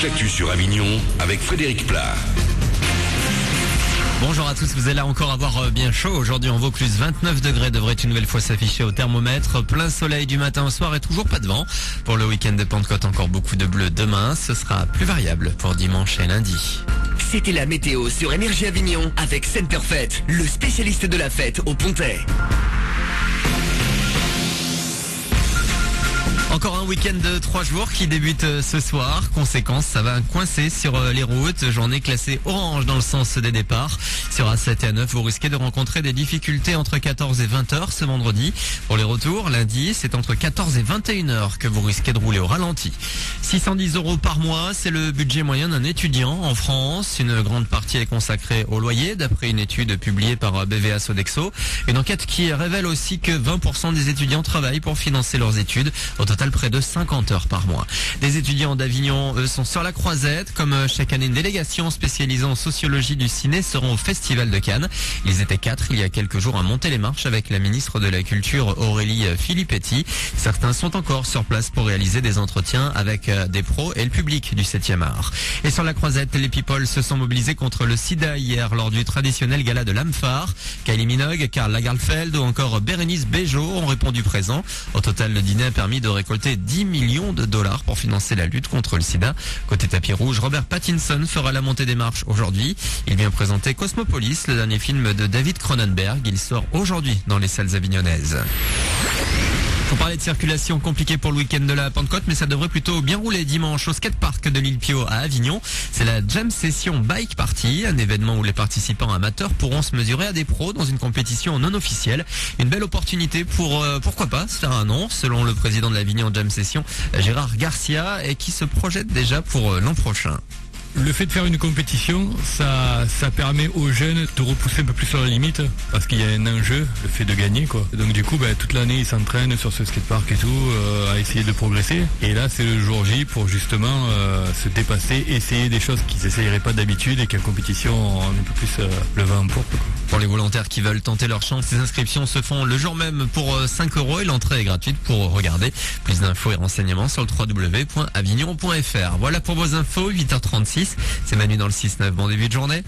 l'actu sur Avignon avec Frédéric Plat. Bonjour à tous, vous allez encore avoir bien chaud. Aujourd'hui en Vaucluse, 29 degrés devrait une nouvelle fois s'afficher au thermomètre. Plein soleil du matin au soir et toujours pas de vent. Pour le week-end de Pentecôte, encore beaucoup de bleu demain. Ce sera plus variable pour dimanche et lundi. C'était la météo sur Énergie Avignon avec Centerfait, le spécialiste de la fête au Pontet. Encore un week-end de 3 jours qui débute ce soir. Conséquence, ça va coincer sur les routes. Journée classée orange dans le sens des départs. Sur A7 et A9, vous risquez de rencontrer des difficultés entre 14 et 20 heures ce vendredi. Pour les retours, lundi, c'est entre 14 et 21 heures que vous risquez de rouler au ralenti. 610 € par mois, c'est le budget moyen d'un étudiant en France. Une grande partie est consacrée au loyer, d'après une étude publiée par BVA Sodexo. Une enquête qui révèle aussi que 20% des étudiants travaillent pour financer leurs études. Au total, près de 50 heures par mois. Les étudiants d'Avignon, eux, sont sur la croisette. Comme chaque année, une délégation spécialisée en sociologie du ciné seront au Festival de Cannes. Ils étaient 4 il y a quelques jours à monter les marches avec la ministre de la Culture Aurélie Filippetti. Certains sont encore sur place pour réaliser des entretiens avec des pros et le public du 7e art. Et sur la croisette, les people se sont mobilisés contre le sida hier lors du traditionnel gala de l'Amphare. Kylie Minogue, Karl Lagerfeld ou encore Bérénice Bejo ont répondu présent. Au total, le dîner a permis de récolter 10 millions de dollars pour financer la lutte contre le sida. Côté tapis rouge, Robert Pattinson fera la montée des marches aujourd'hui. Il vient présenter Cosmopolis, le dernier film de David Cronenberg. Il sort aujourd'hui dans les salles avignonnaises. Faut parler de circulation compliquée pour le week-end de la Pentecôte, mais ça devrait plutôt bien rouler dimanche au skatepark de l'Île Pio à Avignon. C'est la Jam Session Bike Party, un événement où les participants amateurs pourront se mesurer à des pros dans une compétition non officielle. Une belle opportunité pour, pourquoi pas, se faire un nom, selon le président de l'Avignon Jam Session, Gérard Garcia, et qui se projette déjà pour l'an prochain. Le fait de faire une compétition, ça permet aux jeunes de repousser un peu plus sur la limite, parce qu'il y a un enjeu, le fait de gagner, quoi. Donc du coup, toute l'année, ils s'entraînent sur ce skatepark et tout, à essayer de progresser. Et là, c'est le jour J pour justement se dépasser, essayer des choses qu'ils n'essayeraient pas d'habitude et qu'en compétition, on est un peu plus le vent en poupe, quoi. Pour les volontaires qui veulent tenter leur chance, ces inscriptions se font le jour même pour 5 € et l'entrée est gratuite pour regarder. Plus d'infos et renseignements sur le www.avignon.fr. Voilà pour vos infos, 8h36. C'est Manu dans le 6-9. Bon début de journée.